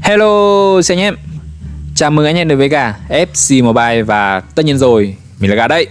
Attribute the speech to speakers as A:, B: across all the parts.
A: Hello xin anh em. Chào mừng anh em đến với cả FC Mobile và tất nhiên rồi, mình là Gà đây.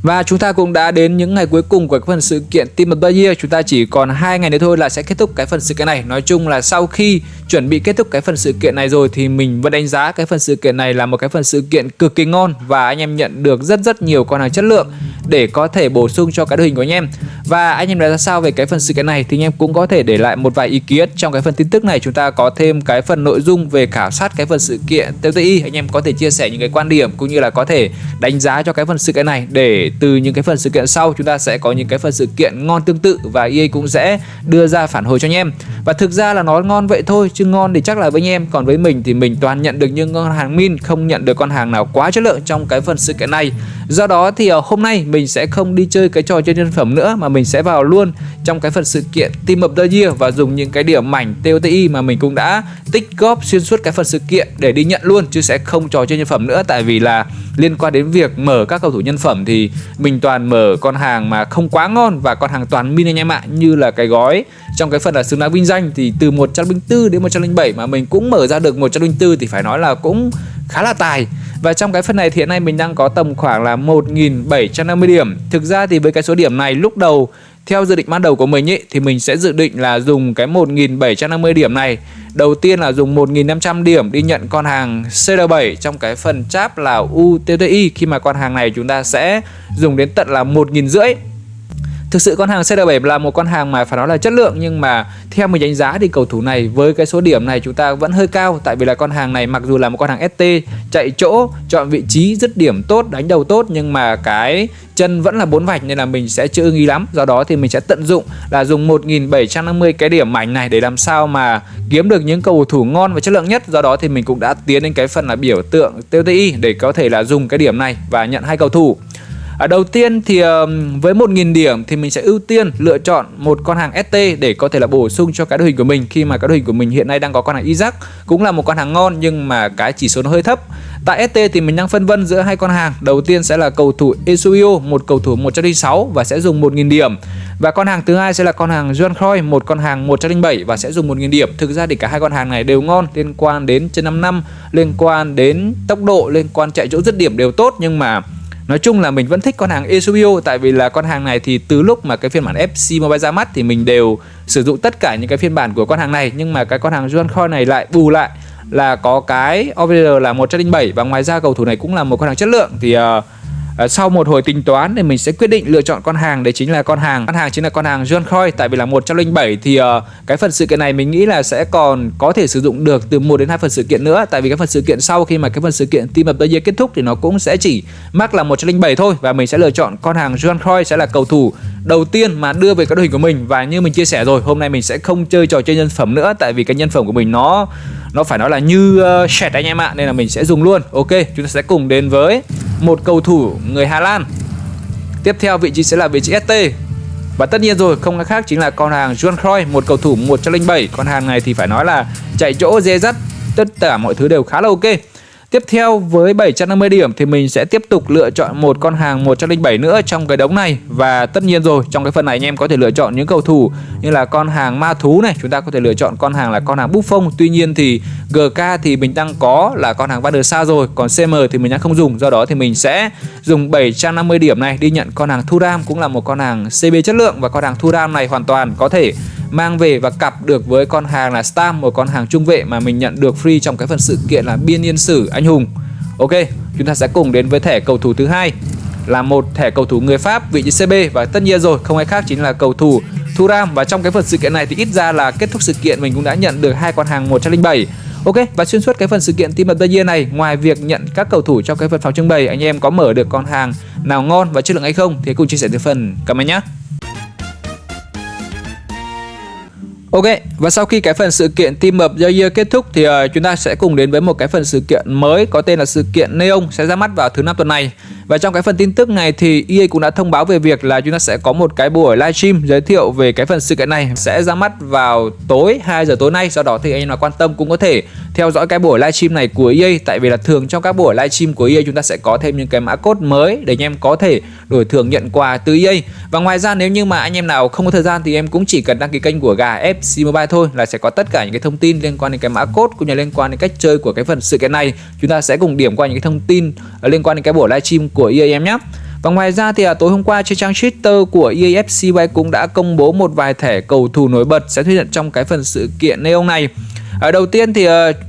A: Và chúng ta cũng đã đến những ngày cuối cùng của cái phần sự kiện Team of the Year. Chúng ta chỉ còn 2 ngày nữa thôi là sẽ kết thúc cái phần sự kiện này. Nói chung là sau khi chuẩn bị kết thúc cái phần sự kiện này rồi thì mình vẫn đánh giá cái phần sự kiện này là một cái phần sự kiện cực kỳ ngon. Và anh em nhận được rất nhiều con hàng chất lượng để có thể bổ sung cho cái đội hình của anh em. Và anh em đánh giá sao về cái phần sự kiện này thì anh em cũng có thể để lại một vài ý kiến trong cái phần tin tức này. Chúng ta có thêm cái phần nội dung về khảo sát cái phần sự kiện TTI. Anh em có thể chia sẻ những cái quan điểm cũng như là có thể đánh giá cho cái phần sự kiện này, để từ những cái phần sự kiện sau chúng ta sẽ có những cái phần sự kiện ngon tương tự và EA cũng sẽ đưa ra phản hồi cho anh em. Và thực ra là nó ngon vậy thôi, chứ ngon thì chắc là với anh em, còn với mình thì mình toàn nhận được những con hàng min, không nhận được con hàng nào quá chất lượng trong cái phần sự kiện này. Do đó thì hôm nay mình sẽ không đi chơi cái trò chơi nhân phẩm nữa, mà mình sẽ vào luôn trong cái phần sự kiện Team of the Year và dùng những cái điểm mảnh TOTI mà mình cũng đã tích góp xuyên suốt cái phần sự kiện để đi nhận luôn, chứ sẽ không trò chơi nhân phẩm nữa. Tại vì là liên quan đến việc mở các cầu thủ nhân phẩm thì mình toàn mở con hàng mà không quá ngon và con hàng toàn min anh em ạ. Như là cái gói trong cái phần là xứng đáng vinh danh thì từ 104 đến 107 mà mình cũng mở ra được 104 thì phải nói là cũng khá là tài. Và trong cái phần này thì hiện nay mình đang có tầm khoảng là 1750 điểm. Thực ra thì với cái số điểm này lúc đầu, theo dự định ban đầu của mình ý, thì mình sẽ dự định là dùng cái 1750 điểm này. Đầu tiên là dùng 1500 điểm đi nhận con hàng CR7 trong cái phần chap là UTTI, khi mà con hàng này chúng ta sẽ dùng đến tận là 1500. Thực sự con hàng CR7 là một con hàng mà phải nói là chất lượng, nhưng mà theo mình đánh giá thì cầu thủ này với cái số điểm này chúng ta vẫn hơi cao. Tại vì là con hàng này mặc dù là một con hàng ST, chạy chỗ, chọn vị trí, dứt điểm tốt, đánh đầu tốt, nhưng mà cái chân vẫn là 4 vạch nên là mình sẽ chưa ưng ý lắm. Do đó thì mình sẽ tận dụng là dùng 1750 cái điểm mảnh này để làm sao mà kiếm được những cầu thủ ngon và chất lượng nhất. Do đó thì mình cũng đã tiến đến cái phần là biểu tượng TOTI để có thể là dùng cái điểm này và nhận hai cầu thủ. Đầu tiên thì với 1000 điểm thì mình sẽ ưu tiên lựa chọn một con hàng ST để có thể là bổ sung cho cái đội hình của mình, khi mà cái đội hình của mình hiện nay đang có con hàng Isaac, cũng là một con hàng ngon nhưng mà cái chỉ số nó hơi thấp. Tại ST thì mình đang phân vân giữa hai con hàng. Đầu tiên sẽ là cầu thủ Esuio, một cầu thủ 106 và sẽ dùng 1000 điểm. Và con hàng thứ hai sẽ là con hàng Joan Croy, một con hàng 107 và sẽ dùng 1000 điểm. Thực ra thì cả hai con hàng này đều ngon, liên quan đến trên 5 năm, liên quan đến tốc độ, liên quan chạy chỗ dứt điểm đều tốt, nhưng mà nói chung là mình vẫn thích con hàng Eusebio. Tại vì là con hàng này thì từ lúc mà cái phiên bản FC Mobile ra mắt thì mình đều sử dụng tất cả những cái phiên bản của con hàng này. Nhưng mà cái con hàng Joan Croy này lại bù lại là có cái OVR là 107. Và ngoài ra cầu thủ này cũng là một con hàng chất lượng. Thì sau một hồi tính toán thì mình sẽ quyết định lựa chọn con hàng, đấy chính là con hàng chính là con hàng Joan Croy. Tại vì là 107 thì cái phần sự kiện này mình nghĩ là sẽ còn có thể sử dụng được từ 1 đến 2 phần sự kiện nữa. Tại vì cái phần sự kiện sau, khi mà cái phần sự kiện Team of the Year kết thúc thì nó cũng sẽ chỉ mắc là 107 thôi. Và mình sẽ lựa chọn con hàng Joan Croy sẽ là cầu thủ đầu tiên mà đưa về cái đội hình của mình. Và như mình chia sẻ rồi, hôm nay mình sẽ không chơi trò chơi nhân phẩm nữa, tại vì cái nhân phẩm của mình nó phải nói là như sẹt anh em ạ, nên là mình sẽ dùng luôn. Ok, chúng ta sẽ cùng đến với một cầu thủ người Hà Lan. Tiếp theo vị trí sẽ là vị trí ST. Và tất nhiên rồi, không ai khác chính là con hàng Joan Croy, một cầu thủ 107. Con hàng này thì phải nói là chạy chỗ, dè dắt, tất cả mọi thứ đều khá là ok. Tiếp theo với 750 điểm thì mình sẽ tiếp tục lựa chọn một con hàng 107 nữa trong cái đống này. Và tất nhiên rồi, trong cái phần này anh em có thể lựa chọn những cầu thủ như là con hàng ma thú này, chúng ta có thể lựa chọn con hàng là con hàng Buffon. Tuy nhiên thì GK thì mình đang có là con hàng Van der Sar rồi, còn CM thì mình đang không dùng. Do đó thì mình sẽ dùng 750 điểm này đi nhận con hàng Thuram, cũng là một con hàng CB chất lượng. Và con hàng Thuram này hoàn toàn có thể mang về và cặp được với con hàng là Stam, một con hàng trung vệ mà mình nhận được free trong cái phần sự kiện là Biên Niên Sử Anh Hùng. Ok, chúng ta sẽ cùng đến với thẻ cầu thủ thứ hai, là một thẻ cầu thủ người Pháp vị trí CB. Và tất nhiên rồi, không ai khác chính là cầu thủ Thuram. Và trong cái phần sự kiện này thì ít ra là kết thúc sự kiện mình cũng đã nhận được hai con hàng 107. Ok, và xuyên suốt cái phần sự kiện Team of the Year này, ngoài việc nhận các cầu thủ trong cái phần phòng trưng bày, anh em có mở được con hàng nào ngon và chất lượng hay không thì cùng chia sẻ dưới phần comment nhé. Ok, và sau khi cái phần sự kiện Team of the Year kết thúc thì chúng ta sẽ cùng đến với một cái phần sự kiện mới có tên là sự kiện Neon sẽ ra mắt vào thứ 5 tuần này. Và trong cái phần tin tức này thì EA cũng đã thông báo về việc là chúng ta sẽ có một cái buổi livestream giới thiệu về cái phần sự kiện này, sẽ ra mắt vào tối 2 giờ tối nay. Do đó thì anh em nào quan tâm cũng có thể theo dõi cái buổi livestream này của EA, tại vì là thường trong các buổi livestream của EA chúng ta sẽ có thêm những cái mã code mới để anh em có thể đổi thưởng nhận quà từ EA. Và ngoài ra nếu như mà anh em nào không có thời gian thì em cũng chỉ cần đăng ký kênh của gà FC Mobile thôi là sẽ có tất cả những cái thông tin liên quan đến cái mã code cũng như liên quan đến cách chơi của cái phần sự kiện này. Chúng ta sẽ cùng điểm qua những cái thông tin liên quan đến cái buổi livestream của EA em nhé. Và ngoài ra thì tối hôm qua trên trang Twitter của EA FC Mobile cũng đã công bố một vài thẻ cầu thủ nổi bật sẽ xuất hiện trong cái phần sự kiện Neon này. Đầu tiên thì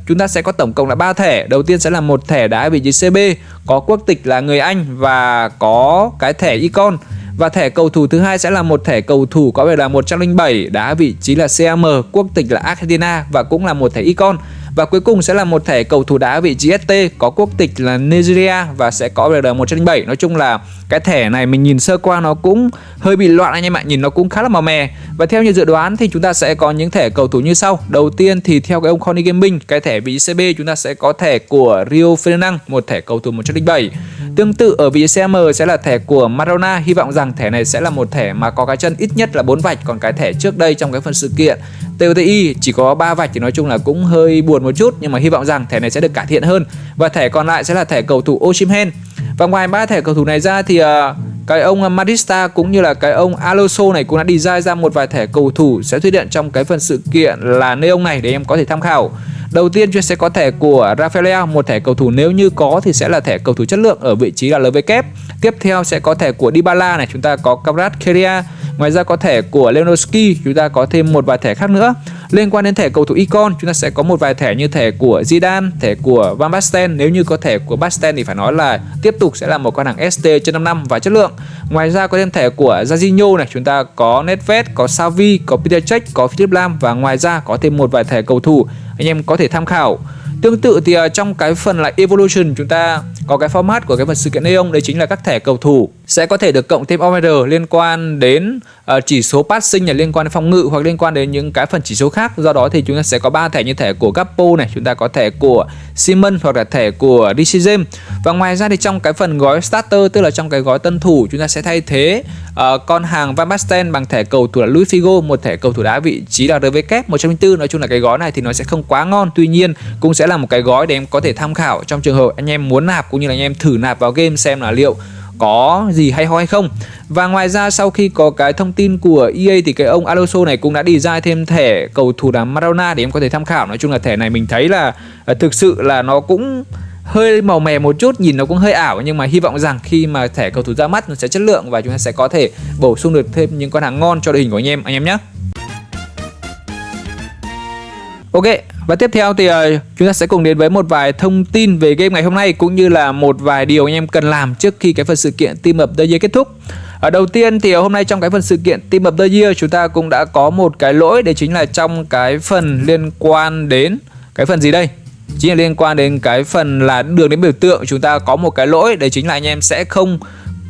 A: chúng ta sẽ có tổng cộng là 3 thẻ. Đầu tiên sẽ là một thẻ đá vị trí CB, có quốc tịch là người Anh và có cái thẻ icon. Và thẻ cầu thủ thứ hai sẽ là một thẻ cầu thủ có vẻ là 107, đá vị trí là CAM, quốc tịch là Argentina và cũng là một thẻ icon. Và cuối cùng sẽ là một thẻ cầu thủ đá vị trí ST, có quốc tịch là Nigeria và sẽ có vẻ là 107. Nói chung là cái thẻ này mình nhìn sơ qua nó cũng hơi bị loạn anh em ạ, nhìn nó cũng khá là màu mè. Và theo như dự đoán thì chúng ta sẽ có những thẻ cầu thủ như sau. Đầu tiên thì theo cái ông Conny Gaming, cái thẻ vị trí CB chúng ta sẽ có thẻ của Rio Ferdinand, một thẻ cầu thủ 107. Tương tự ở vị trí CM sẽ là thẻ của Maradona, hy vọng rằng thẻ này sẽ là một thẻ mà có cái chân ít nhất là 4 vạch, còn cái thẻ trước đây trong cái phần sự kiện TOTI chỉ có 3 vạch thì nói chung là cũng hơi buồn một chút, nhưng mà hy vọng rằng thẻ này sẽ được cải thiện hơn. Và thẻ còn lại sẽ là thẻ cầu thủ Osimhen. Và ngoài 3 thẻ cầu thủ này ra thì cái ông Madista cũng như là cái ông Alonso này cũng đã design ra một vài thẻ cầu thủ sẽ xuất hiện trong cái phần sự kiện là Neon này để em có thể tham khảo. Đầu tiên chúng sẽ có thẻ của Rafael, một thẻ cầu thủ nếu như có thì sẽ là thẻ cầu thủ chất lượng ở vị trí là LV. Tiếp theo sẽ có thẻ của Dybala này, chúng ta có Kvaratskhelia. Ngoài ra có thẻ của Lewandowski, chúng ta có thêm một vài thẻ khác nữa. Liên quan đến thẻ cầu thủ icon, chúng ta sẽ có một vài thẻ như thẻ của Zidane, thẻ của Van Basten. Nếu như có thẻ của Basten thì phải nói là tiếp tục sẽ là một con hàng ST trên 5 năm và chất lượng. Ngoài ra có thêm thẻ của Jorginho này, chúng ta có Nedved, có Xavi, có Peter Cech, có Philipp Lahm và ngoài ra có thêm một vài thẻ cầu thủ anh em có thể tham khảo. Tương tự thì trong cái phần là Evolution chúng ta có cái format của cái phần sự kiện Neon, đấy chính là các thẻ cầu thủ sẽ có thể được cộng thêm OMR liên quan đến chỉ số passing này, liên quan đến phòng ngự hoặc liên quan đến những cái phần chỉ số khác. Do đó thì chúng ta sẽ có 3 thẻ như thẻ của Gakpo này, chúng ta có thẻ của Simon hoặc là thẻ của Reece James. Và ngoài ra thì trong cái phần gói starter, tức là trong cái gói tân thủ, chúng ta sẽ thay thế con hàng Van Basten bằng thẻ cầu thủ là Luis Figo, một thẻ cầu thủ đá vị trí là RW 104. Nói chung là cái gói này thì nó sẽ không quá ngon, tuy nhiên cũng sẽ là một cái gói để em có thể tham khảo trong trường hợp anh em muốn nạp cũng như là anh em thử nạp vào game xem là liệu có gì hay ho hay không. Và ngoài ra sau khi có cái thông tin của EA thì cái ông Alonso này cũng đã design thêm thẻ cầu thủ là Maradona để em có thể tham khảo. Nói chung là thẻ này mình thấy là thực sự là nó cũng hơi màu mè một chút, nhìn nó cũng hơi ảo, nhưng mà hy vọng rằng khi mà thẻ cầu thủ ra mắt nó sẽ chất lượng và chúng ta sẽ có thể bổ sung được thêm những con hàng ngon cho đội hình của anh em nhé. Ok, và tiếp theo thì chúng ta sẽ cùng đến với một vài thông tin về game ngày hôm nay cũng như là một vài điều anh em cần làm trước khi cái phần sự kiện Team of the Year kết thúc. Đầu tiên thì hôm nay trong cái phần sự kiện Team of the Year chúng ta cũng đã có một cái lỗi, đấy chính là trong cái phần liên quan đến cái phần gì đây? Chính là liên quan đến cái phần là đường đến biểu tượng, chúng ta có một cái lỗi, đấy chính là anh em sẽ không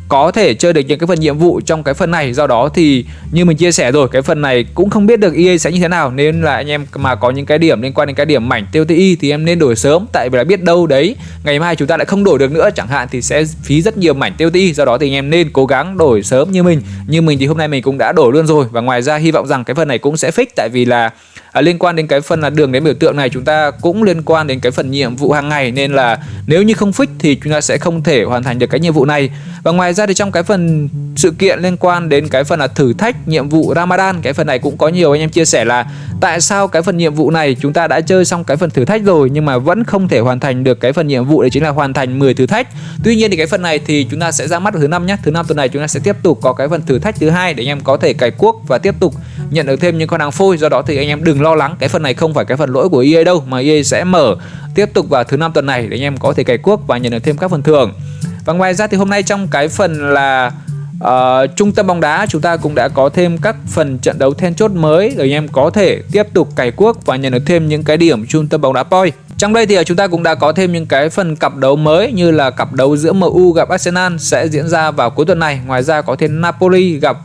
A: có thể chơi được những cái phần nhiệm vụ trong cái phần này. Do đó thì như mình chia sẻ rồi, cái phần này cũng không biết được EA sẽ như thế nào, nên là anh em mà có những cái điểm liên quan đến cái điểm mảnh TOTI thì em nên đổi sớm, tại vì là biết đâu đấy ngày mai chúng ta lại không đổi được nữa chẳng hạn thì sẽ phí rất nhiều mảnh TOTI. Do đó thì anh em nên cố gắng đổi sớm như mình thì hôm nay mình cũng đã đổi luôn rồi. Và ngoài ra hy vọng rằng cái phần này cũng sẽ fix, tại vì là liên quan đến cái phần là đường đến biểu tượng này chúng ta cũng liên quan đến cái phần nhiệm vụ hàng ngày, nên là nếu như không fix thì chúng ta sẽ không thể hoàn thành được cái nhiệm vụ này. Và ngoài ra thì trong cái phần sự kiện liên quan đến cái phần là thử thách nhiệm vụ Ramadan, cái phần này cũng có nhiều anh em chia sẻ là tại sao cái phần nhiệm vụ này chúng ta đã chơi xong cái phần thử thách rồi nhưng mà vẫn không thể hoàn thành được cái phần nhiệm vụ, đấy chính là hoàn thành 10 thử thách. Tuy nhiên thì cái phần này thì chúng ta sẽ ra mắt vào thứ 5 nhé. Thứ 5 tuần này chúng ta sẽ tiếp tục có cái phần thử thách thứ 2 để anh em có thể cày cuốc và tiếp tục nhận được thêm những con hàng phôi. Do đó thì anh em đừng lo lắng, cái phần này không phải cái phần lỗi của EA đâu, mà EA sẽ mở tiếp tục vào thứ 5 tuần này để anh em có thể cày cuốc và nhận được thêm các phần thưởng. Và ngoài ra thì hôm nay trong cái phần là trung tâm bóng đá chúng ta cũng đã có thêm các phần trận đấu then chốt mới để anh em có thể tiếp tục cày cuốc và nhận được thêm những cái điểm trung tâm bóng đá point. Trong đây thì chúng ta cũng đã có thêm những cái phần cặp đấu mới như là cặp đấu giữa MU gặp Arsenal sẽ diễn ra vào cuối tuần này. Ngoài ra có thêm Napoli gặp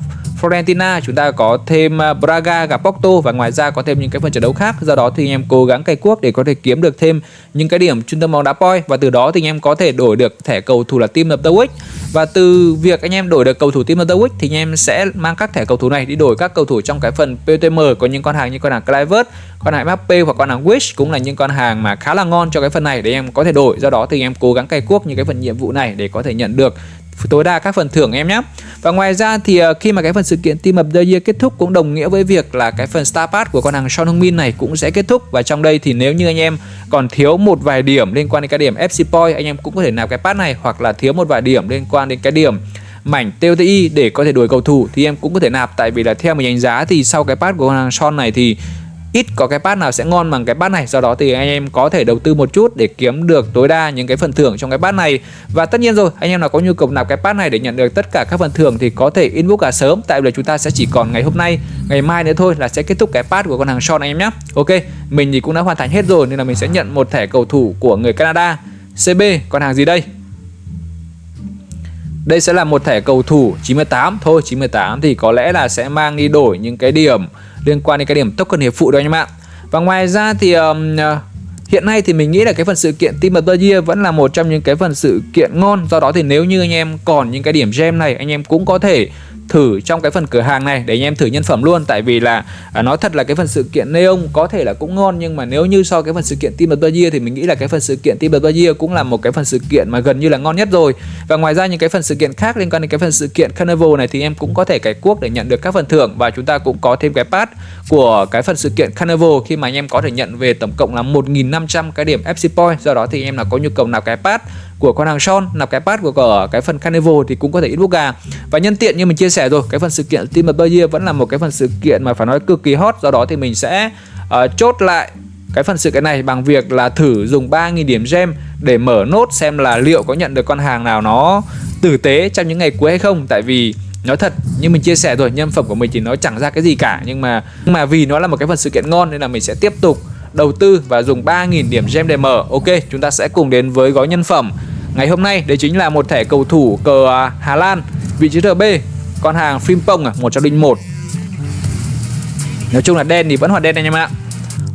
A: Fiorentina, chúng ta có thêm Braga gặp Porto và ngoài ra có thêm những cái phần trận đấu khác. Do đó thì anh em cố gắng cày cuốc để có thể kiếm được thêm những cái điểm trung tâm bóng đá point và từ đó thì anh em có thể đổi được thẻ cầu thủ là Team of the Week. Và từ việc anh em đổi được cầu thủ Team of the Week thì anh em sẽ mang các thẻ cầu thủ này đi đổi các cầu thủ trong cái phần PTM. Có những con hàng như con hàng Kluivert, con hàng Mbappe hoặc con hàng Wish cũng là những con hàng mà khá là ngon cho cái phần này để anh em có thể đổi. Do đó thì anh em cố gắng cày cuốc những cái phần nhiệm vụ này để có thể nhận được tối đa các phần thưởng em nhé. Và ngoài ra thì khi mà cái phần sự kiện Team of the Year kết thúc cũng đồng nghĩa với việc là cái phần Star Pass của con hàng Son Heung-min này cũng sẽ kết thúc. Và trong đây thì nếu như anh em còn thiếu một vài điểm liên quan đến cái điểm FC Point, anh em cũng có thể nạp cái pass này, hoặc là thiếu một vài điểm liên quan đến cái điểm mảnh TOTI để có thể đuổi cầu thủ thì em cũng có thể nạp. Tại vì là theo mình đánh giá thì sau cái pass của con hàng Son này thì ít có cái pass nào sẽ ngon bằng cái pass này. Do đó thì anh em có thể đầu tư một chút để kiếm được tối đa những cái phần thưởng trong cái pass này. Và tất nhiên rồi, anh em nào có nhu cầu nạp cái pass này để nhận được tất cả các phần thưởng thì có thể inbox cả sớm. Tại vì chúng ta sẽ chỉ còn ngày hôm nay, ngày mai nữa thôi là sẽ kết thúc cái pass của con hàng Son anh em nhé. Ok, mình thì cũng đã hoàn thành hết rồi nên là mình sẽ nhận một thẻ cầu thủ của người Canada. CB, con hàng gì đây? Đây sẽ là một thẻ cầu thủ 98 thôi. 98 thì có lẽ là sẽ mang đi đổi những cái điểm liên quan đến cái điểm token hiệp phụ đó anh em ạ. Và ngoài ra thì hiện nay thì mình nghĩ là cái phần sự kiện Team of the Year vẫn là một trong những cái phần sự kiện ngon. Do đó thì nếu như anh em còn những cái điểm gem này, anh em cũng có thể thử trong cái phần cửa hàng này để anh em thử nhân phẩm luôn. Tại vì là nói thật là cái phần sự kiện Neon có thể là cũng ngon, nhưng mà nếu như so cái phần sự kiện Team of the Year thì mình nghĩ là cái phần sự kiện Team of the Year cũng là một cái phần sự kiện mà gần như là ngon nhất rồi. Và ngoài ra những cái phần sự kiện khác liên quan đến cái phần sự kiện Carnival này thì em cũng có thể cày cuốc để nhận được các phần thưởng. Và chúng ta cũng có thêm cái pass của cái phần sự kiện Carnival khi mà anh em có thể nhận về tổng cộng là 1.500 cái điểm FC Point. Do đó thì anh em nào có nhu cầu nạp cái pass của con hàng Son, nạp cái pass của cái phần Carnival thì cũng có thể inbox gà. Và nhân tiện như mình chia sẻ rồi, cái phần sự kiện Team of the Year vẫn là một cái phần sự kiện mà phải nói cực kỳ hot. Do đó thì mình sẽ chốt lại cái phần sự kiện này bằng việc là thử dùng 3.000 điểm gem để mở nốt xem là liệu có nhận được con hàng nào nó tử tế trong những ngày cuối hay không. Tại vì nói thật như mình chia sẻ rồi, nhân phẩm của mình thì nó chẳng ra cái gì cả, nhưng mà vì nó là một cái phần sự kiện ngon nên là mình sẽ tiếp tục đầu tư và dùng 3.000 điểm gem để mở. Ok, chúng ta sẽ cùng đến với gói nhân phẩm ngày hôm nay. Đấy chính là một thẻ cầu thủ cờ Hà Lan, vị trí RB, con hàng Frimpong 101. Nói chung là đen thì vẫn hoàn đen anh em ạ.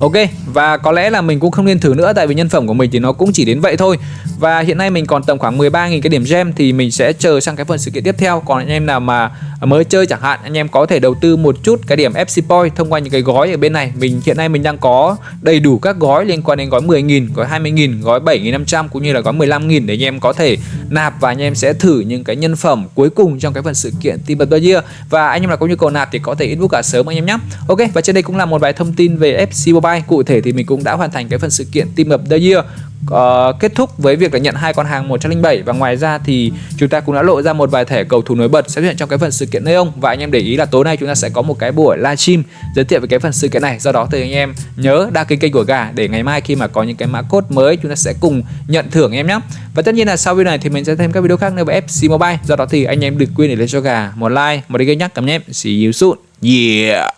A: Ok, và có lẽ là mình cũng không nên thử nữa tại vì nhân phẩm của mình thì nó cũng chỉ đến vậy thôi. Và hiện nay mình còn tầm khoảng 13.000 cái điểm gem thì mình sẽ chờ sang cái phần sự kiện tiếp theo. Còn anh em nào mà mới chơi chẳng hạn, anh em có thể đầu tư một chút cái điểm FC Point thông qua những cái gói ở bên này. Hiện nay mình đang có đầy đủ các gói liên quan đến gói 10.000, gói 20.000, gói 7.500 cũng như là gói 15.000 để anh em có thể nạp và anh em sẽ thử những cái nhân phẩm cuối cùng trong cái phần sự kiện Team of the Year. Và anh em nào có nhu cầu nạp thì có thể inbox cả sớm anh em nhé. Ok, và trên đây cũng là một vài thông tin về FC Mobile. Cụ thể thì mình cũng đã hoàn thành cái phần sự kiện Team of the Year, kết thúc với việc là nhận 2 con hàng 107. Và ngoài ra thì chúng ta cũng đã lộ ra một vài thẻ cầu thủ nổi bật sẽ xuất hiện trong cái phần sự kiện Neon. Và anh em để ý là tối nay chúng ta sẽ có một cái buổi livestream giới thiệu về cái phần sự kiện này. Do đó thì anh em nhớ đăng ký kênh của Gà để ngày mai khi mà có những cái mã code mới chúng ta sẽ cùng nhận thưởng em nhé. Và tất nhiên là sau video này thì mình sẽ thêm các video khác nữa về FC Mobile. Do đó thì anh em đừng quên để lên cho Gà một like, một đăng ký nhắc cảm nhé. See you soon. Yeah.